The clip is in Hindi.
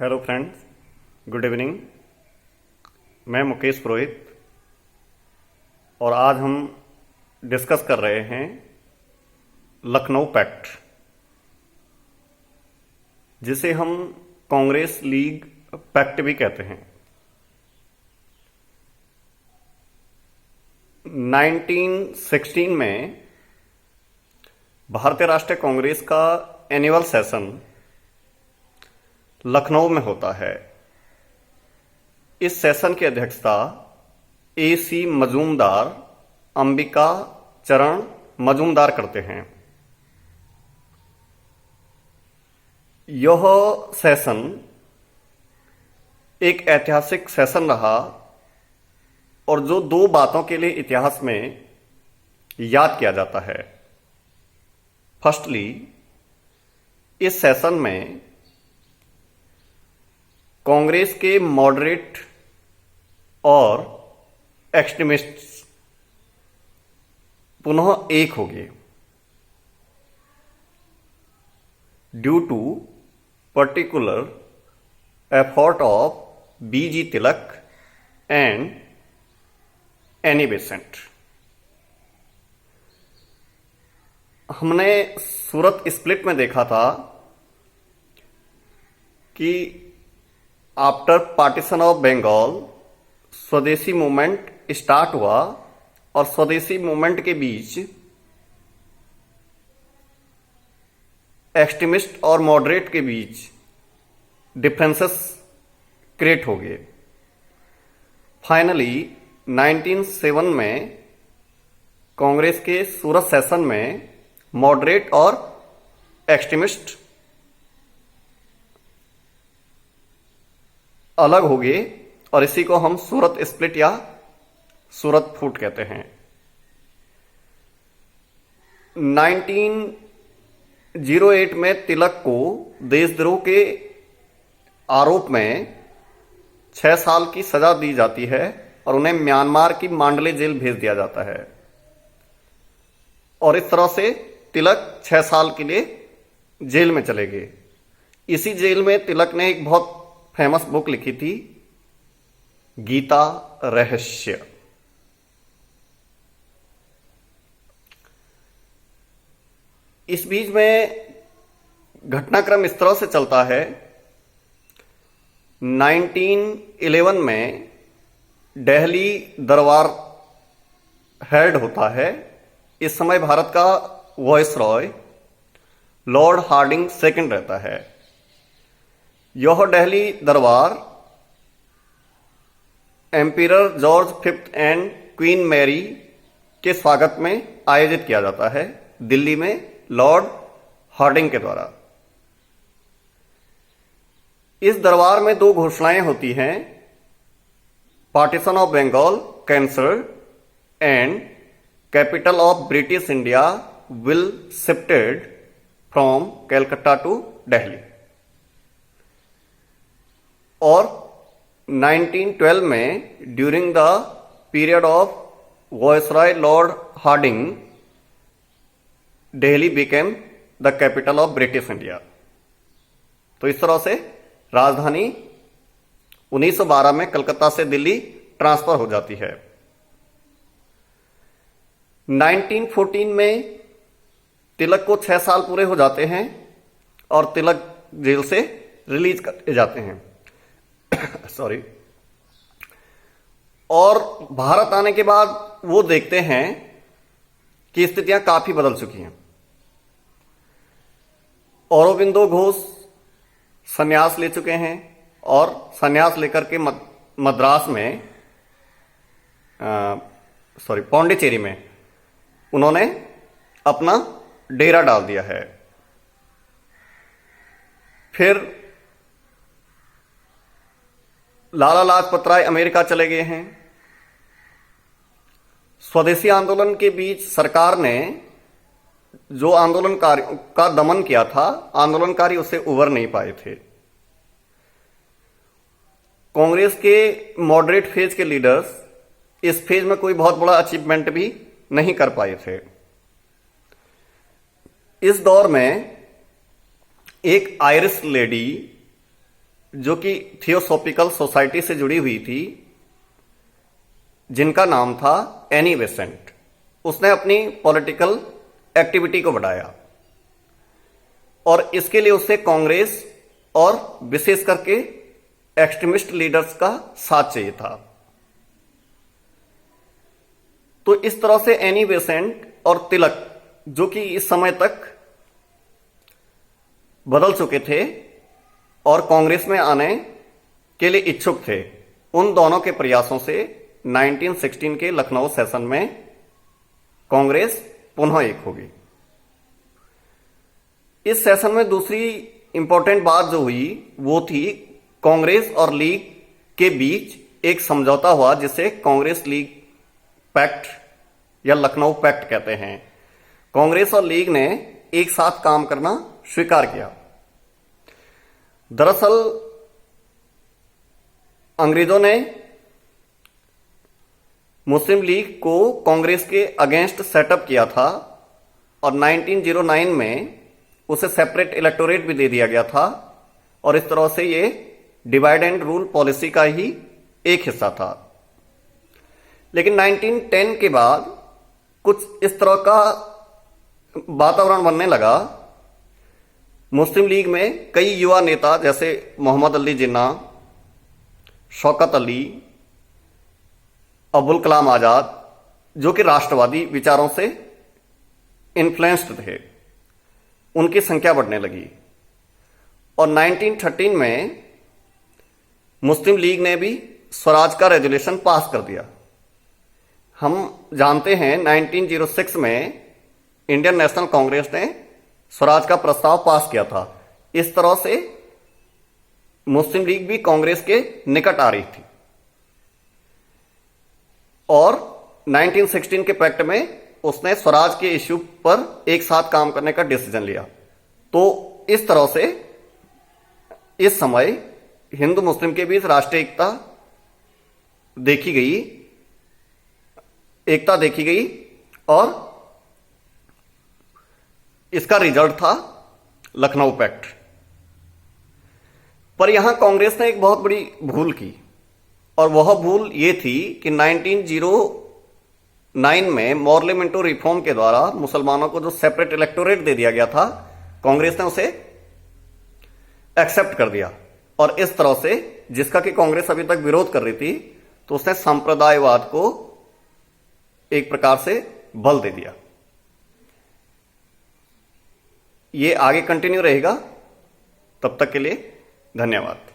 Hello friends, good evening. मैं मुकेश पुरोहित और आज हम डिस्कस कर रहे हैं लखनऊ पैक्ट, जिसे हम कांग्रेस लीग पैक्ट भी कहते हैं। 1916 में भारतीय राष्ट्रीय कांग्रेस का एनुअल सेशन लखनऊ में होता है। इस सेशन की अध्यक्षता A.C. मजूमदार, अंबिका चरण मजूमदार करते हैं। यह सेशन एक ऐतिहासिक सेशन रहा और जो दो बातों के लिए इतिहास में याद किया जाता है। फर्स्टली, इस सेशन में कांग्रेस के मॉडरेट और एक्सट्रीमिस्ट्स पुनः एक हो गए due to particular effort of B.G. Tilak and Annie Besant. हमने सूरत स्प्लिट में देखा था कि आफ्टर पार्टीशन ऑफ बंगाल स्वदेशी मूवमेंट स्टार्ट हुआ और स्वदेशी मूवमेंट के बीच एक्सट्रीमिस्ट और मॉडरेट के बीच डिफरेंसेस क्रिएट हो गए। फाइनली 1907 में कांग्रेस के सूरत सेशन में मॉडरेट और एक्सट्रीमिस्ट अलग हो गए और इसी को हम सूरत स्प्लिट या सूरत फूट कहते हैं। 1908 में तिलक को देशद्रोह के आरोप में 6 साल की सजा दी जाती है और उन्हें म्यांमार की मांडले जेल भेज दिया जाता है और इस तरह से तिलक 6 साल के लिए जेल में चले गए। इसी जेल में तिलक ने एक बहुत फेमस बुक लिखी थी, गीता रहस्य। इस बीच में घटनाक्रम इस तरह से चलता है। 1911 में दिल्ली दरबार हेड होता है। इस समय भारत का वायसरॉय लॉर्ड हार्डिंग सेकंड रहता है। यह Delhi Darbar emperor George fifth and queen Mary के स्वागत में आयोजित किया जाता है दिल्ली में लॉर्ड हार्डिंग के द्वारा। इस दरबार में 2 घोषणाएं होती हैं, partition of Bengal cancel and capital of British India will shifted from Calcutta to Delhi. और 1912 में during the period of viceroy lord Hardinge Delhi became the capital of British India. तो इस तरह से राजधानी 1912 में कलकत्ता से दिल्ली ट्रांसफर हो जाती है। 1914 में तिलक को 6 साल पूरे हो जाते हैं और तिलक जेल से रिलीज कर जाते हैं। सॉरी। और भारत आने के बाद वो देखते हैं कि स्थितियां काफी बदल चुकी हैं। औरोबिंदो घोष संन्यास ले चुके हैं और संन्यास लेकर के मद्रास में पौंडीचेरी में उन्होंने अपना डेरा डाल दिया है। फिर लाला लाजपत राय अमेरिका चले गए हैं। स्वदेशी आंदोलन के बीच सरकार ने जो आंदोलनकारी का दमन किया था, आंदोलनकारी उससे उबर नहीं पाए थे। कांग्रेस के मॉडरेट फेज के लीडर्स इस फेज में कोई बहुत बड़ा अचीवमेंट भी नहीं कर पाए थे। इस दौर में एक आयरिश लेडी जो कि थियोसॉफिकल सोसाइटी से जुड़ी हुई थी, जिनका नाम था एनी बेसेंट, उसने अपनी पॉलिटिकल एक्टिविटी को बढ़ाया और इसके लिए उसे कांग्रेस और विशेष करके एक्सट्रीमिस्ट लीडर्स का साथ चाहिए था। तो इस तरह से एनी बेसेंट और तिलक, जो कि इस समय तक बदल चुके थे और कांग्रेस में आने के लिए इच्छुक थे, उन दोनों के प्रयासों से 1916 के लखनऊ सेशन में कांग्रेस पुनः एक होगी। इस सेशन में दूसरी इंपॉर्टेंट बात जो हुई वो थी कांग्रेस और लीग के बीच एक समझौता हुआ, जिसे कांग्रेस लीग पैक्ट या लखनऊ पैक्ट कहते हैं। कांग्रेस और लीग ने एक साथ काम करना स्वीकार किया। दरअसल अंग्रेजों ने मुस्लिम लीग को कांग्रेस के अगेंस्ट सेटअप किया था और 1909 में उसे सेपरेट इलेक्टोरेट भी दे दिया गया था और इस तरह से ये डिवाइड एंड रूल पॉलिसी का ही एक हिस्सा था। लेकिन 1910 के बाद कुछ इस तरह का वातावरण बनने लगा। मुस्लिम लीग में कई युवा नेता जैसे मोहम्मद अली जिन्ना, शौकत अली, अबुल कलाम आजाद, जो कि राष्ट्रवादी विचारों से इन्फ्लुएंस्ड थे, उनकी संख्या बढ़ने लगी और 1913 में मुस्लिम लीग ने भी स्वराज का रेजोल्यूशन पास कर दिया। हम जानते हैं 1906 में इंडियन नेशनल कांग्रेस ने स्वराज का प्रस्ताव पास किया था। इस तरह से मुस्लिम लीग भी कांग्रेस के निकट आ रही थी और 1916 के पैक्ट में उसने स्वराज के इश्यू पर एक साथ काम करने का डिसीजन लिया। तो इस तरह से इस समय हिंदू मुस्लिम के बीच राष्ट्रीय एकता देखी गई और इसका रिजल्ट था लखनऊ पैक्ट। पर यहां कांग्रेस ने एक बहुत बड़ी भूल की और वह भूल ये थी कि 1909 में मॉर्ले मिंटो रिफॉर्म के द्वारा मुसलमानों को जो सेपरेट इलेक्टोरेट दे दिया गया था, कांग्रेस ने उसे एक्सेप्ट कर दिया और इस तरह से, जिसका कि कांग्रेस अभी तक विरोध कर रही थी, तो उसने सांप्रदायवाद को एक प्रकार से बल दे दिया। ये आगे कंटिन्यू रहेगा। तब तक के लिए धन्यवाद।